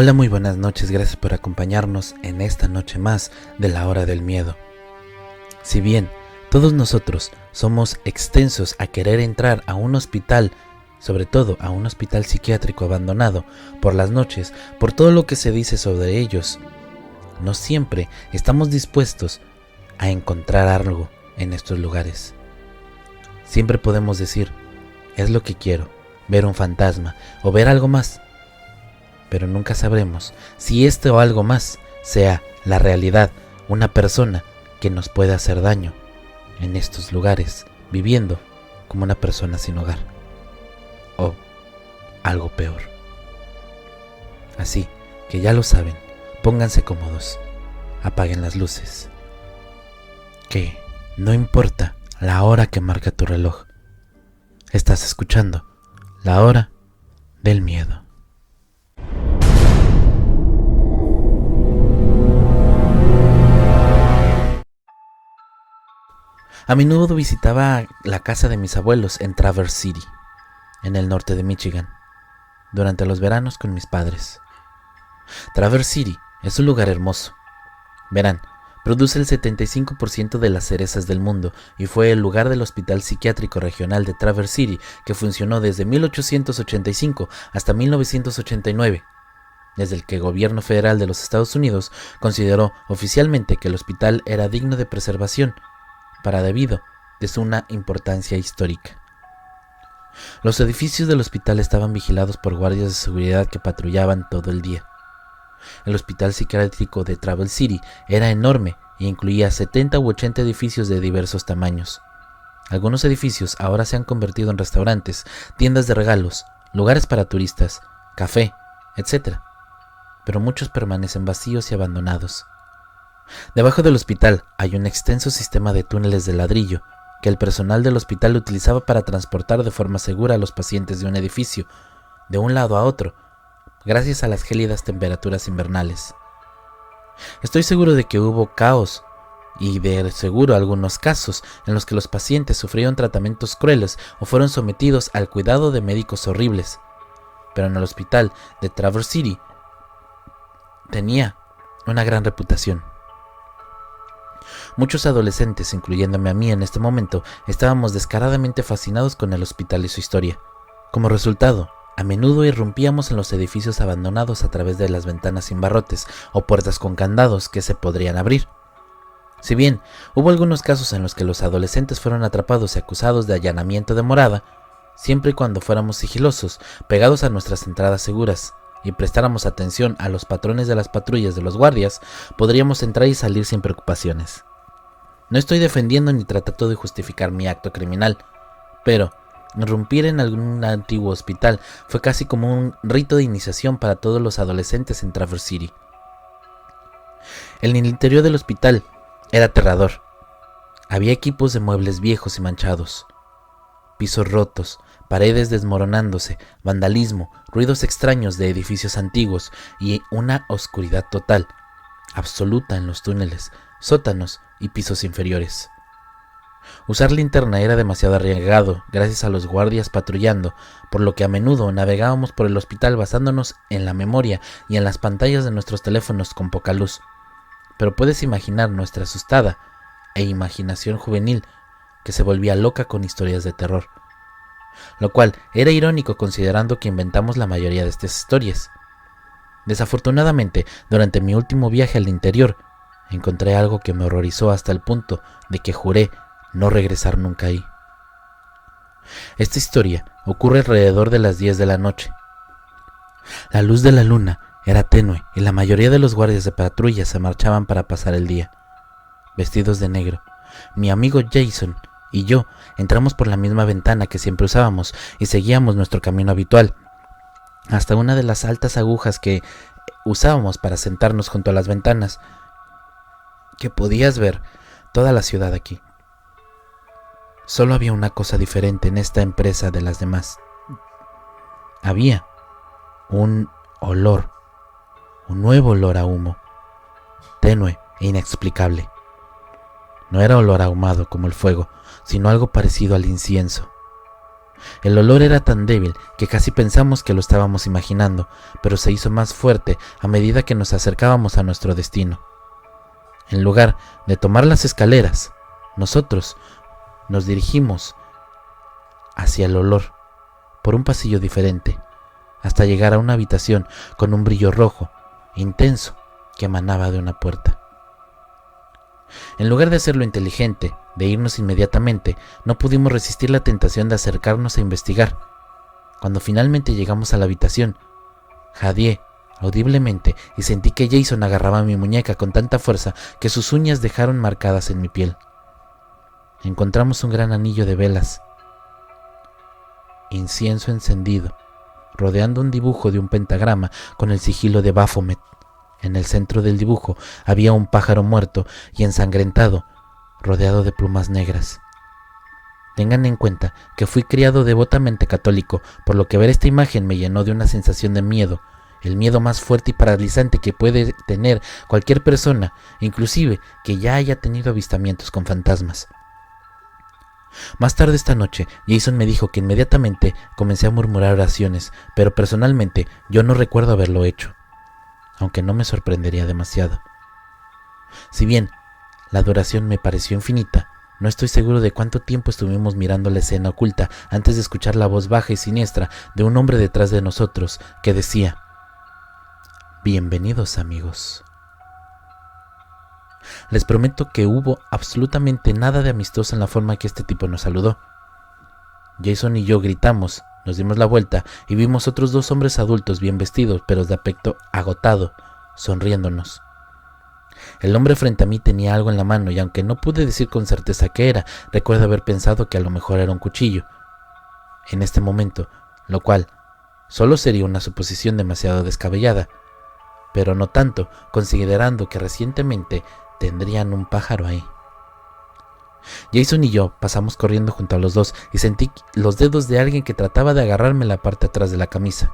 Hola, muy buenas noches, gracias por acompañarnos en esta noche más de la hora del miedo. Si bien todos nosotros somos extensos a querer entrar a un hospital, sobre todo a un hospital psiquiátrico abandonado, por las noches, por todo lo que se dice sobre ellos, no siempre estamos dispuestos a encontrar algo en estos lugares. Siempre podemos decir, es lo que quiero, ver un fantasma o ver algo más. Pero nunca sabremos si esto o algo más sea la realidad, una persona que nos puede hacer daño en estos lugares, viviendo como una persona sin hogar, o algo peor. Así que ya lo saben, pónganse cómodos, apaguen las luces, que no importa la hora que marca tu reloj, estás escuchando la hora del miedo. A menudo visitaba la casa de mis abuelos en Traverse City, en el norte de Michigan, durante los veranos con mis padres. Traverse City es un lugar hermoso. Verán, produce el 75% de las cerezas del mundo y fue el lugar del Hospital Psiquiátrico Regional de Traverse City que funcionó desde 1885 hasta 1989, desde el que el gobierno federal de los Estados Unidos consideró oficialmente que el hospital era digno de preservación debido de su una importancia histórica. Los edificios del hospital estaban vigilados por guardias de seguridad que patrullaban todo el día. El hospital psiquiátrico de Traverse City era enorme e incluía 70 u 80 edificios de diversos tamaños. Algunos edificios ahora se han convertido en restaurantes, tiendas de regalos, lugares para turistas, café, etc. Pero muchos permanecen vacíos y abandonados. Debajo del hospital hay un extenso sistema de túneles de ladrillo que el personal del hospital utilizaba para transportar de forma segura a los pacientes de un edificio, de un lado a otro, gracias a las gélidas temperaturas invernales. Estoy seguro de que hubo caos y de seguro algunos casos en los que los pacientes sufrieron tratamientos crueles o fueron sometidos al cuidado de médicos horribles, pero en el hospital de Traverse City tenía una gran reputación. Muchos adolescentes, incluyéndome a mí en este momento, estábamos descaradamente fascinados con el hospital y su historia. Como resultado, a menudo irrumpíamos en los edificios abandonados a través de las ventanas sin barrotes o puertas con candados que se podrían abrir. Si bien hubo algunos casos en los que los adolescentes fueron atrapados y acusados de allanamiento de morada, siempre y cuando fuéramos sigilosos, pegados a nuestras entradas seguras, y prestáramos atención a los patrones de las patrullas de los guardias, podríamos entrar y salir sin preocupaciones. No estoy defendiendo ni tratando de justificar mi acto criminal, pero irrumpir en algún antiguo hospital fue casi como un rito de iniciación para todos los adolescentes en Traverse City. El interior del hospital era aterrador. Había equipos de muebles viejos y manchados, pisos rotos, paredes desmoronándose, vandalismo, ruidos extraños de edificios antiguos y una oscuridad total, absoluta en los túneles, sótanos y pisos inferiores. Usar linterna era demasiado arriesgado gracias a los guardias patrullando, por lo que a menudo navegábamos por el hospital basándonos en la memoria y en las pantallas de nuestros teléfonos con poca luz. Pero puedes imaginar nuestra asustada e imaginación juvenil que se volvía loca con historias de terror. Lo cual era irónico considerando que inventamos la mayoría de estas historias. Desafortunadamente, durante mi último viaje al interior, encontré algo que me horrorizó hasta el punto de que juré no regresar nunca ahí. Esta historia ocurre alrededor de las 10 de la noche. La luz de la luna era tenue y la mayoría de los guardias de patrulla se marchaban para pasar el día. Vestidos de negro, mi amigo Jason y yo entramos por la misma ventana que siempre usábamos y seguíamos nuestro camino habitual, hasta una de las altas agujas que usábamos para sentarnos junto a las ventanas, que podías ver toda la ciudad aquí. Solo había una cosa diferente en esta empresa de las demás. Había un olor, un nuevo olor a humo, tenue e inexplicable. No era olor ahumado como el fuego, sino algo parecido al incienso. El olor era tan débil que casi pensamos que lo estábamos imaginando, pero se hizo más fuerte a medida que nos acercábamos a nuestro destino. En lugar de tomar las escaleras, nosotros nos dirigimos hacia el olor, por un pasillo diferente, hasta llegar a una habitación con un brillo rojo, intenso, que emanaba de una puerta. En lugar de hacerlo inteligente, de irnos inmediatamente, no pudimos resistir la tentación de acercarnos a investigar. Cuando finalmente llegamos a la habitación, jadeé audiblemente y sentí que Jason agarraba mi muñeca con tanta fuerza que sus uñas dejaron marcadas en mi piel. Encontramos un gran anillo de velas, incienso encendido, rodeando un dibujo de un pentagrama con el sigilo de Baphomet. En el centro del dibujo había un pájaro muerto y ensangrentado, rodeado de plumas negras. Tengan en cuenta que fui criado devotamente católico, por lo que ver esta imagen me llenó de una sensación de miedo, el miedo más fuerte y paralizante que puede tener cualquier persona, inclusive que ya haya tenido avistamientos con fantasmas. Más tarde esta noche, Jason me dijo que inmediatamente comencé a murmurar oraciones, pero personalmente yo no recuerdo haberlo hecho, aunque no me sorprendería demasiado. Si bien la adoración me pareció infinita, no estoy seguro de cuánto tiempo estuvimos mirando la escena oculta antes de escuchar la voz baja y siniestra de un hombre detrás de nosotros que decía: «Bienvenidos, amigos». Les prometo que hubo absolutamente nada de amistoso en la forma que este tipo nos saludó. Jason y yo gritamos, nos dimos la vuelta y vimos otros dos hombres adultos bien vestidos, pero de aspecto agotado, sonriéndonos. El hombre frente a mí tenía algo en la mano y aunque no pude decir con certeza qué era, recuerdo haber pensado que a lo mejor era un cuchillo. En este momento, lo cual solo sería una suposición demasiado descabellada, pero no tanto, considerando que recientemente tendrían un pájaro ahí. Jason y yo pasamos corriendo junto a los dos y sentí los dedos de alguien que trataba de agarrarme la parte atrás de la camisa.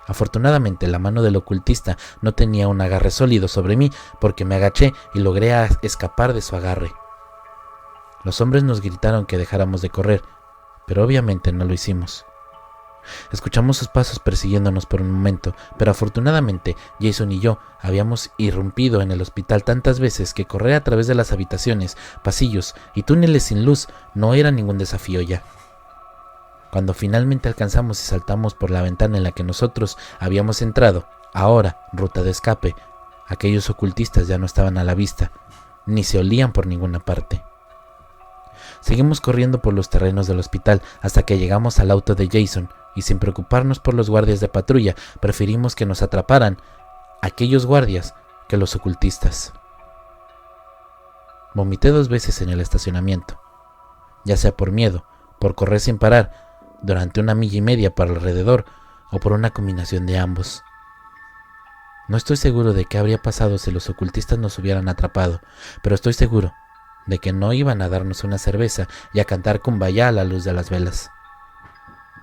Afortunadamente, la mano del ocultista no tenía un agarre sólido sobre mí porque me agaché y logré escapar de su agarre. Los hombres nos gritaron que dejáramos de correr, pero obviamente no lo hicimos. Escuchamos sus pasos persiguiéndonos por un momento, pero afortunadamente Jason y yo habíamos irrumpido en el hospital tantas veces que correr a través de las habitaciones, pasillos y túneles sin luz no era ningún desafío ya. Cuando finalmente alcanzamos y saltamos por la ventana en la que nosotros habíamos entrado, ahora ruta de escape, aquellos ocultistas ya no estaban a la vista, ni se olían por ninguna parte. Seguimos corriendo por los terrenos del hospital hasta que llegamos al auto de Jason y sin preocuparnos por los guardias de patrulla, preferimos que nos atraparan aquellos guardias que los ocultistas. Vomité 2 veces en el estacionamiento, ya sea por miedo, por correr sin parar durante 1,5 millas por alrededor o por una combinación de ambos. No estoy seguro de qué habría pasado si los ocultistas nos hubieran atrapado, pero estoy seguro de que no iban a darnos una cerveza y a cantar Kumbaya a la luz de las velas.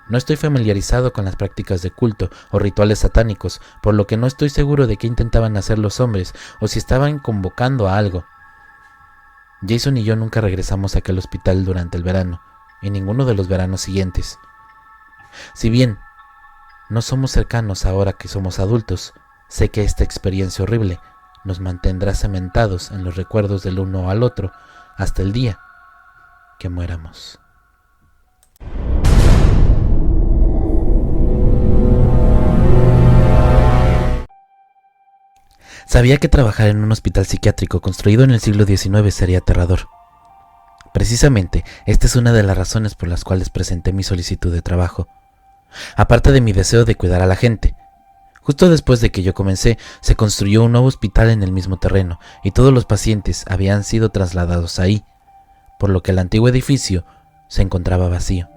No estoy familiarizado con las prácticas de culto o rituales satánicos, por lo que no estoy seguro de qué intentaban hacer los hombres o si estaban convocando a algo. Jason y yo nunca regresamos a aquel hospital durante el verano, y ninguno de los veranos siguientes. Si bien no somos cercanos ahora que somos adultos, sé que esta experiencia horrible nos mantendrá cementados en los recuerdos del uno al otro hasta el día que muéramos. Sabía que trabajar en un hospital psiquiátrico construido en el siglo XIX sería aterrador. Precisamente, esta es una de las razones por las cuales presenté mi solicitud de trabajo. Aparte de mi deseo de cuidar a la gente, justo después de que yo comencé, se construyó un nuevo hospital en el mismo terreno y todos los pacientes habían sido trasladados ahí, por lo que el antiguo edificio se encontraba vacío.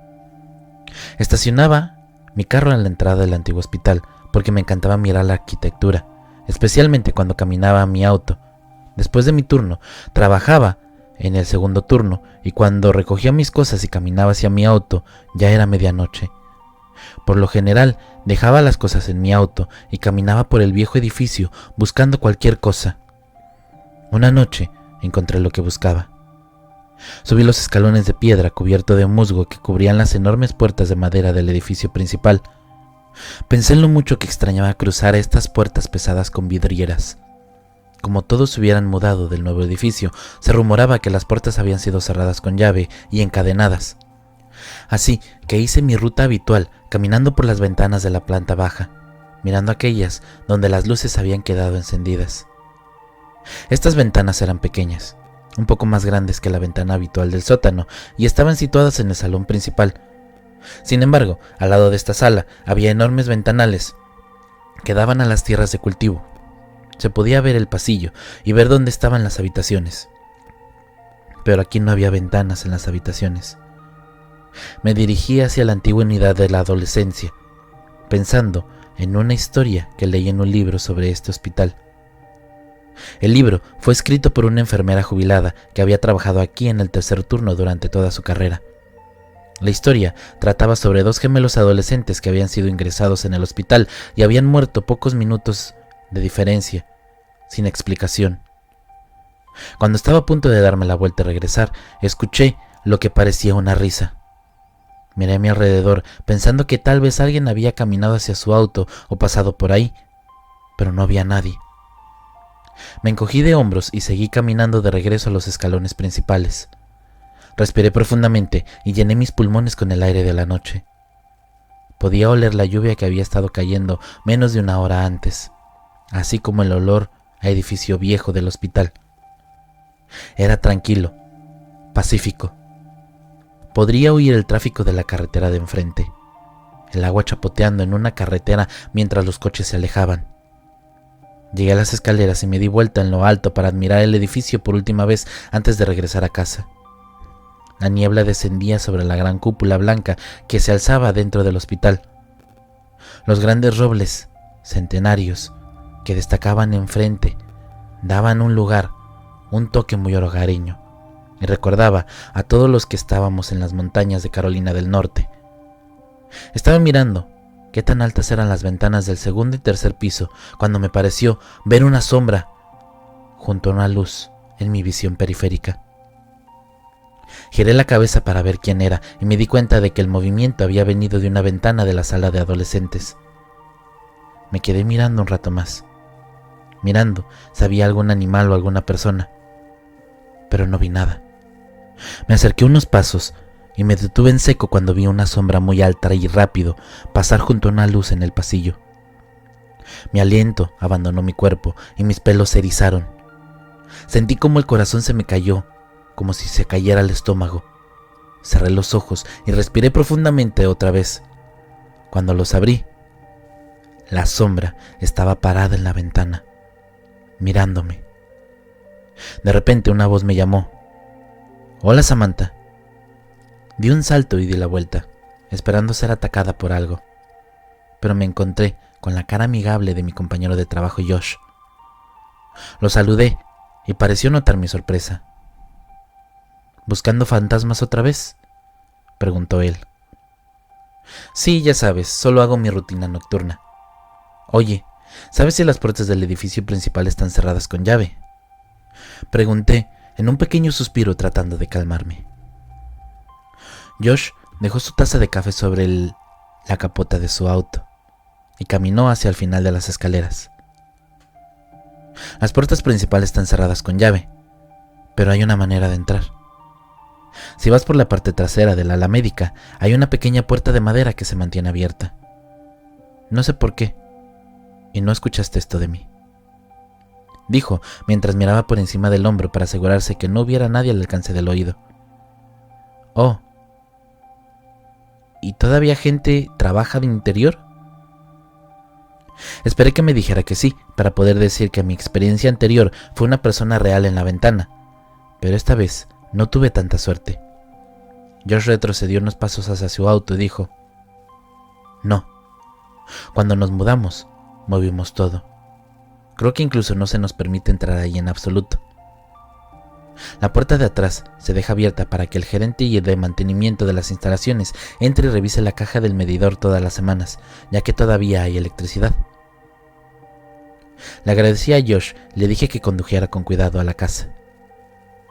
Estacionaba mi carro en la entrada del antiguo hospital porque me encantaba mirar la arquitectura, especialmente cuando caminaba a mi auto. Después de mi turno, trabajaba en el segundo turno y cuando recogía mis cosas y caminaba hacia mi auto, ya era medianoche. Por lo general, dejaba las cosas en mi auto y caminaba por el viejo edificio buscando cualquier cosa. Una noche encontré lo que buscaba. Subí los escalones de piedra cubierto de musgo que cubrían las enormes puertas de madera del edificio principal. Pensé en lo mucho que extrañaba cruzar estas puertas pesadas con vidrieras. Como todos se hubieran mudado del nuevo edificio, se rumoraba que las puertas habían sido cerradas con llave y encadenadas. Así que hice mi ruta habitual, caminando por las ventanas de la planta baja, mirando aquellas donde las luces habían quedado encendidas. Estas ventanas eran pequeñas, un poco más grandes que la ventana habitual del sótano, y estaban situadas en el salón principal. Sin embargo, al lado de esta sala había enormes ventanales que daban a las tierras de cultivo. Se podía ver el pasillo y ver dónde estaban las habitaciones. Pero aquí no había ventanas en las habitaciones. Me dirigí hacia la antigua unidad de la adolescencia, pensando en una historia que leí en un libro sobre este hospital. El libro fue escrito por una enfermera jubilada que había trabajado aquí en el tercer turno durante toda su carrera. La historia trataba sobre dos gemelos adolescentes que habían sido ingresados en el hospital y habían muerto pocos minutos de diferencia, sin explicación. Cuando estaba a punto de darme la vuelta y regresar, escuché lo que parecía una risa. Miré a mi alrededor, pensando que tal vez alguien había caminado hacia su auto o pasado por ahí, pero no había nadie. Me encogí de hombros y seguí caminando de regreso a los escalones principales. Respiré profundamente y llené mis pulmones con el aire de la noche. Podía oler la lluvia que había estado cayendo menos de una hora antes, así como el olor a edificio viejo del hospital. Era tranquilo, pacífico. Podría oír el tráfico de la carretera de enfrente, el agua chapoteando en una carretera mientras los coches se alejaban. Llegué a las escaleras y me di vuelta en lo alto para admirar el edificio por última vez antes de regresar a casa. La niebla descendía sobre la gran cúpula blanca que se alzaba dentro del hospital. Los grandes robles centenarios que destacaban enfrente daban un toque muy hogareño, y recordaba a todos los que estábamos en las montañas de Carolina del Norte. Estaba mirando qué tan altas eran las ventanas del segundo y tercer piso cuando me pareció ver una sombra junto a una luz en mi visión periférica. Giré la cabeza para ver quién era y me di cuenta de que el movimiento había venido de una ventana de la sala de adolescentes. Me quedé mirando un rato más, mirando si había algún animal o alguna persona, pero no vi nada. Me acerqué unos pasos y me detuve en seco cuando vi una sombra muy alta y rápido pasar junto a una luz en el pasillo. Mi aliento abandonó mi cuerpo y mis pelos se erizaron. Sentí como el corazón se me cayó, como si se cayera el estómago. Cerré los ojos y respiré profundamente otra vez. Cuando los abrí, la sombra estaba parada en la ventana, mirándome. De repente una voz me llamó. «Hola, Samantha». Di un salto y di la vuelta, esperando ser atacada por algo, pero me encontré con la cara amigable de mi compañero de trabajo Josh. Lo saludé y pareció notar mi sorpresa. «¿Buscando fantasmas otra vez?», preguntó él. «Sí, ya sabes, solo hago mi rutina nocturna. Oye, ¿sabes si las puertas del edificio principal están cerradas con llave?», pregunté en un pequeño suspiro tratando de calmarme. Josh dejó su taza de café sobre la capota de su auto y caminó hacia el final de las escaleras. «Las puertas principales están cerradas con llave, pero hay una manera de entrar. Si vas por la parte trasera del ala médica, hay una pequeña puerta de madera que se mantiene abierta. No sé por qué, y no escuchaste esto de mí», dijo mientras miraba por encima del hombro para asegurarse que no hubiera nadie al alcance del oído. «Oh, ¿y todavía gente trabaja de interior?». Esperé que me dijera que sí, para poder decir que mi experiencia anterior fue una persona real en la ventana, pero esta vez no tuve tanta suerte. Josh retrocedió unos pasos hacia su auto y dijo: «No. Cuando nos mudamos, movimos todo. Creo que incluso no se nos permite entrar ahí en absoluto. La puerta de atrás se deja abierta para que el gerente y el de mantenimiento de las instalaciones entre y revise la caja del medidor todas las semanas, ya que todavía hay electricidad». Le agradecí a Josh y le dije que condujera con cuidado a la casa.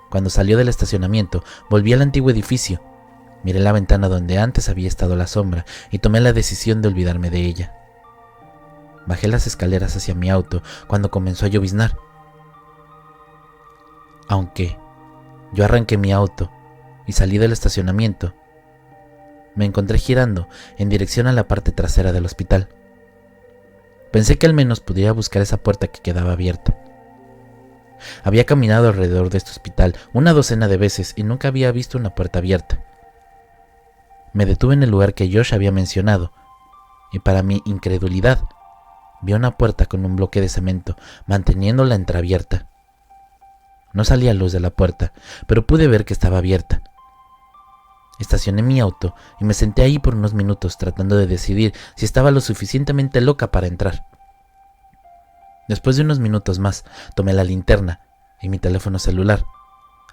Cuando salió del estacionamiento, volví al antiguo edificio. Miré la ventana donde antes había estado la sombra y tomé la decisión de olvidarme de ella. Bajé las escaleras hacia mi auto cuando comenzó a lloviznar. Aunque yo arranqué mi auto y salí del estacionamiento, me encontré girando en dirección a la parte trasera del hospital. Pensé que al menos pudiera buscar esa puerta que quedaba abierta. Había caminado alrededor de este hospital una docena de veces y nunca había visto una puerta abierta. Me detuve en el lugar que Josh había mencionado y, para mi incredulidad, vi una puerta con un bloque de cemento manteniéndola entreabierta. No salía luz de la puerta, pero pude ver que estaba abierta. Estacioné mi auto y me senté ahí por unos minutos tratando de decidir si estaba lo suficientemente loca para entrar. Después de unos minutos más, tomé la linterna y mi teléfono celular,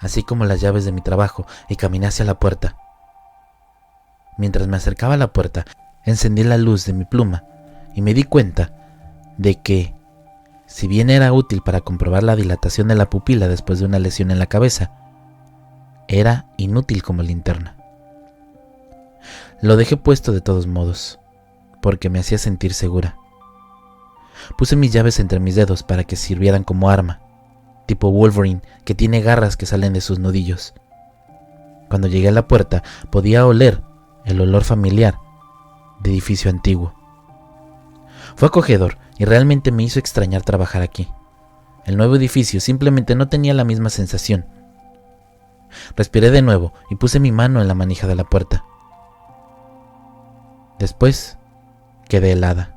así como las llaves de mi trabajo, y caminé hacia la puerta. Mientras me acercaba a la puerta, encendí la luz de mi pluma y me di cuenta de que, si bien era útil para comprobar la dilatación de la pupila después de una lesión en la cabeza, era inútil como linterna. Lo dejé puesto de todos modos, porque me hacía sentir segura. Puse mis llaves entre mis dedos para que sirvieran como arma, tipo Wolverine que tiene garras que salen de sus nudillos. Cuando llegué a la puerta, podía oler el olor familiar de edificio antiguo. Fue acogedor y realmente me hizo extrañar trabajar aquí. El nuevo edificio simplemente no tenía la misma sensación. Respiré de nuevo y puse mi mano en la manija de la puerta. Después, quedé helada.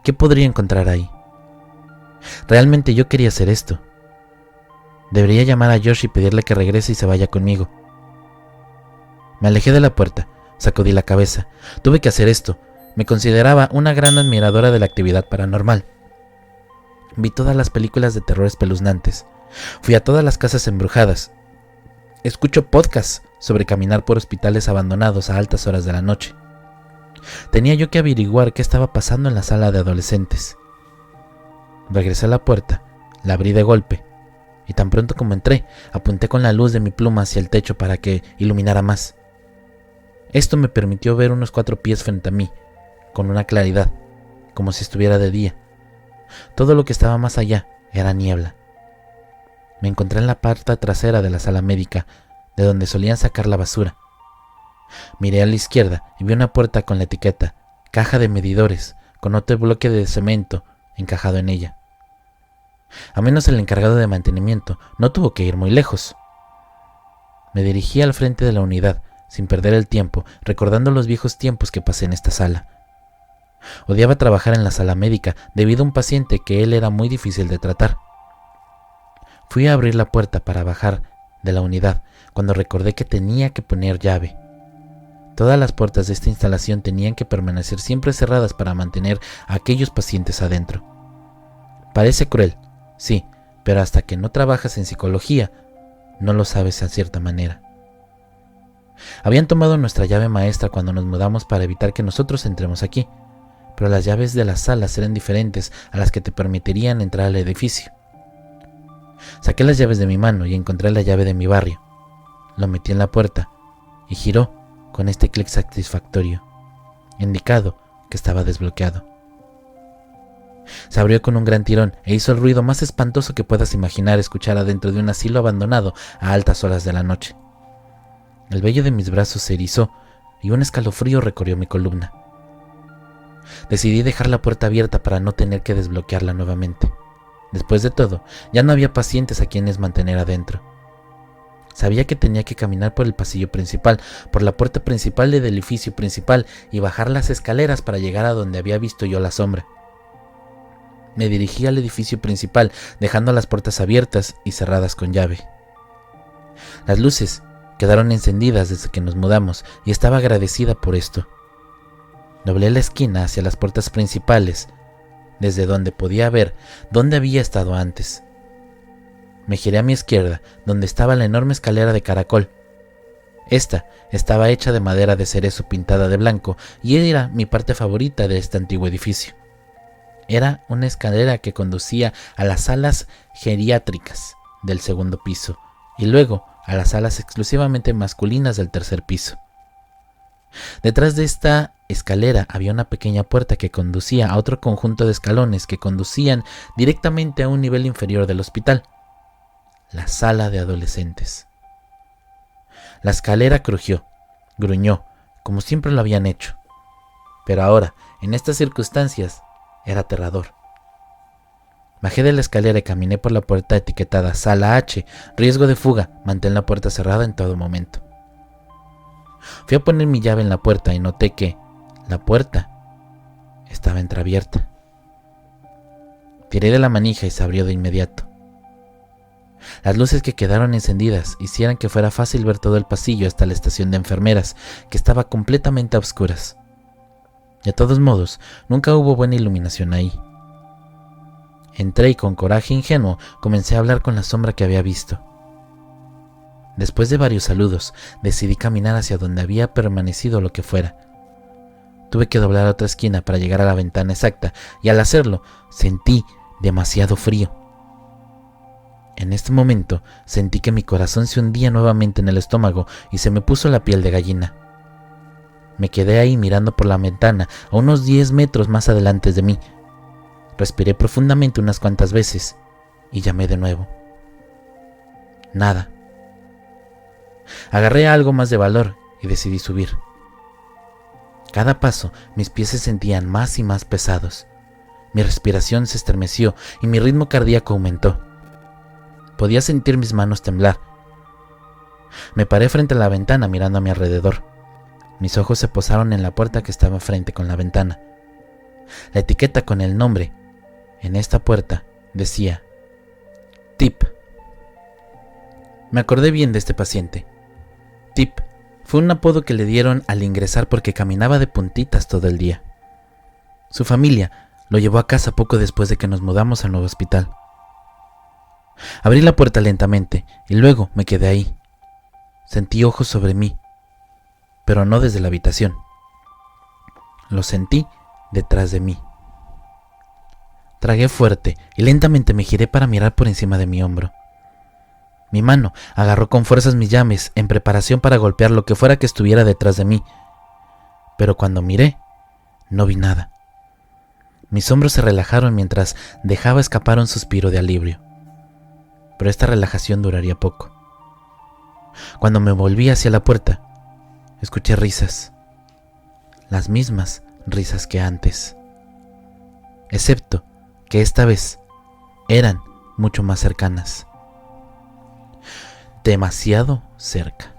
¿Qué podría encontrar ahí? Realmente yo quería hacer esto. Debería llamar a Josh y pedirle que regrese y se vaya conmigo. Me alejé de la puerta, sacudí la cabeza. Tuve que hacer esto. Me consideraba una gran admiradora de la actividad paranormal. Vi todas las películas de terror espeluznantes. Fui a todas las casas embrujadas. Escucho podcasts sobre caminar por hospitales abandonados a altas horas de la noche. Tenía yo que averiguar qué estaba pasando en la sala de adolescentes. Regresé a la puerta, la abrí de golpe, y tan pronto como entré, apunté con la luz de mi pluma hacia el techo para que iluminara más. Esto me permitió ver unos 4 pies frente a mí, con una claridad, como si estuviera de día. Todo lo que estaba más allá era niebla. Me encontré en la parte trasera de la sala médica, de donde solían sacar la basura. Miré a la izquierda y vi una puerta con la etiqueta caja de medidores, con otro bloque de cemento encajado en ella. A menos el encargado de mantenimiento no tuvo que ir muy lejos. Me dirigí al frente de la unidad, sin perder el tiempo, recordando los viejos tiempos que pasé en esta sala. Odiaba trabajar en la sala médica debido a un paciente que él era muy difícil de tratar. Fui a abrir la puerta para bajar de la unidad cuando recordé que tenía que poner llave. Todas las puertas de esta instalación tenían que permanecer siempre cerradas para mantener a aquellos pacientes adentro. Parece cruel, sí, pero hasta que no trabajas en psicología, no lo sabes a cierta manera. Habían tomado nuestra llave maestra cuando nos mudamos para evitar que nosotros entremos aquí, pero las llaves de las salas eran diferentes a las que te permitirían entrar al edificio. Saqué las llaves de mi mano y encontré la llave de mi barrio. Lo metí en la puerta y giró con este clic satisfactorio, indicado que estaba desbloqueado. Se abrió con un gran tirón e hizo el ruido más espantoso que puedas imaginar escuchar adentro de un asilo abandonado a altas horas de la noche. El vello de mis brazos se erizó y un escalofrío recorrió mi columna. Decidí dejar la puerta abierta para no tener que desbloquearla nuevamente. Después de todo, ya no había pacientes a quienes mantener adentro. Sabía que tenía que caminar por el pasillo principal, por la puerta principal del edificio principal y bajar las escaleras para llegar a donde había visto yo la sombra. Me dirigí al edificio principal, dejando las puertas abiertas y cerradas con llave. Las luces quedaron encendidas desde que nos mudamos y estaba agradecida por esto. Doblé la esquina hacia las puertas principales, desde donde podía ver dónde había estado antes. Me giré a mi izquierda, donde estaba la enorme escalera de caracol. Esta estaba hecha de madera de cerezo pintada de blanco y era mi parte favorita de este antiguo edificio. Era una escalera que conducía a las salas geriátricas del segundo piso, y luego a las salas exclusivamente masculinas del tercer piso. Detrás de esta escalera había una pequeña puerta que conducía a otro conjunto de escalones que conducían directamente a un nivel inferior del hospital, la sala de adolescentes. La escalera crujió, gruñó, como siempre lo habían hecho, pero ahora, en estas circunstancias, era aterrador. Bajé de la escalera y caminé por la puerta etiquetada Sala H, riesgo de fuga, mantén la puerta cerrada en todo momento. Fui a poner mi llave en la puerta y noté que la puerta estaba entreabierta. Tiré de la manija y se abrió de inmediato. Las luces que quedaron encendidas hicieron que fuera fácil ver todo el pasillo hasta la estación de enfermeras, que estaba completamente a oscuras. De todos modos, nunca hubo buena iluminación ahí. Entré y con coraje ingenuo comencé a hablar con la sombra que había visto. Después de varios saludos, decidí caminar hacia donde había permanecido lo que fuera. Tuve que doblar a otra esquina para llegar a la ventana exacta, y al hacerlo, sentí demasiado frío. En este momento, sentí que mi corazón se hundía nuevamente en el estómago y se me puso la piel de gallina. Me quedé ahí mirando por la ventana a unos 10 metros más adelante de mí. Respiré profundamente unas cuantas veces y llamé de nuevo. Nada. Agarré algo más de valor y decidí subir. Cada paso mis pies se sentían más y más pesados. Mi respiración se estremeció y mi ritmo cardíaco aumentó. Podía sentir mis manos temblar. Me paré frente a la ventana mirando a mi alrededor. Mis ojos se posaron en la puerta que estaba frente con la ventana. La etiqueta con el nombre en esta puerta decía Tip. Me acordé bien de este paciente. Tip fue un apodo que le dieron al ingresar porque caminaba de puntitas todo el día. Su familia lo llevó a casa poco después de que nos mudamos al nuevo hospital. Abrí la puerta lentamente y luego me quedé ahí. Sentí ojos sobre mí, pero no desde la habitación. Lo sentí detrás de mí. Tragué fuerte y lentamente me giré para mirar por encima de mi hombro. Mi mano agarró con fuerzas mis llaves en preparación para golpear lo que fuera que estuviera detrás de mí. Pero cuando miré, no vi nada. Mis hombros se relajaron mientras dejaba escapar un suspiro de alivio. Pero esta relajación duraría poco. Cuando me volví hacia la puerta, escuché risas. Las mismas risas que antes. Excepto que esta vez eran mucho más cercanas. Demasiado cerca.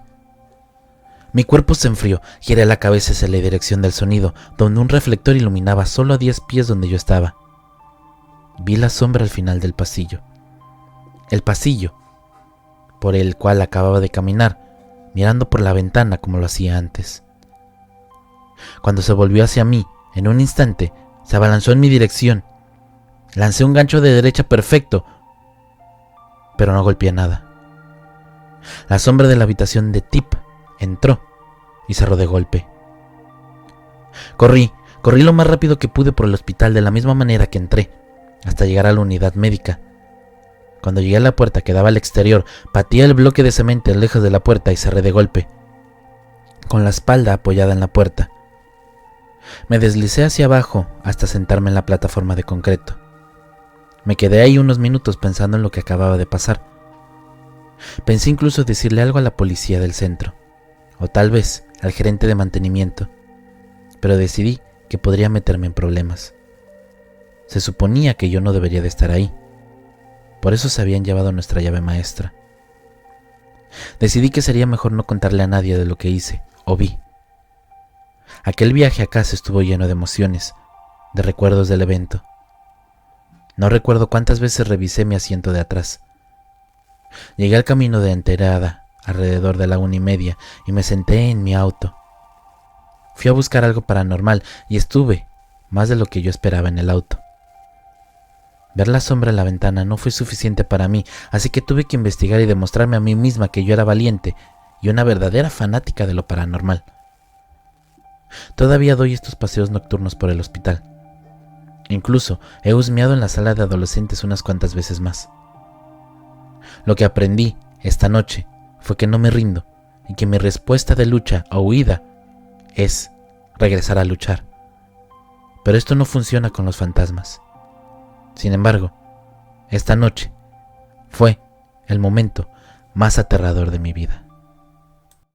Mi cuerpo se enfrió, giré la cabeza hacia la dirección del sonido, donde un reflector iluminaba solo a 10 pies donde yo estaba. Vi la sombra al final del pasillo. El pasillo por el cual acababa de caminar, mirando por la ventana como lo hacía antes. Cuando se volvió hacia mí, en un instante, se abalanzó en mi dirección. Lancé un gancho de derecha perfecto, pero no golpeé nada. La sombra de la habitación de Tip entró y cerró de golpe. Corrí lo más rápido que pude por el hospital de la misma manera que entré, hasta llegar a la unidad médica. Cuando llegué a la puerta que daba al exterior, pateé el bloque de cemento lejos de la puerta y cerré de golpe, con la espalda apoyada en la puerta. Me deslicé hacia abajo hasta sentarme en la plataforma de concreto. Me quedé ahí unos minutos pensando en lo que acababa de pasar. Pensé incluso decirle algo a la policía del centro, o tal vez al gerente de mantenimiento, pero decidí que podría meterme en problemas. Se suponía que yo no debería de estar ahí. Por eso se habían llevado nuestra llave maestra. Decidí que sería mejor no contarle a nadie de lo que hice o vi. Aquel viaje a casa estuvo lleno de emociones, de recuerdos del evento. No recuerdo cuántas veces revisé mi asiento de atrás. Llegué al camino de enterada, alrededor de la 1:30, y me senté en mi auto. Fui a buscar algo paranormal y estuve más de lo que yo esperaba en el auto. Ver la sombra en la ventana no fue suficiente para mí, así que tuve que investigar y demostrarme a mí misma que yo era valiente y una verdadera fanática de lo paranormal. Todavía doy estos paseos nocturnos por el hospital. Incluso he husmeado en la sala de adolescentes unas cuantas veces más. Lo que aprendí Esta noche fue que no me rindo y que mi respuesta de lucha o huida es regresar a luchar. Pero esto no funciona con los fantasmas. Sin embargo, esta noche fue el momento más aterrador de mi vida.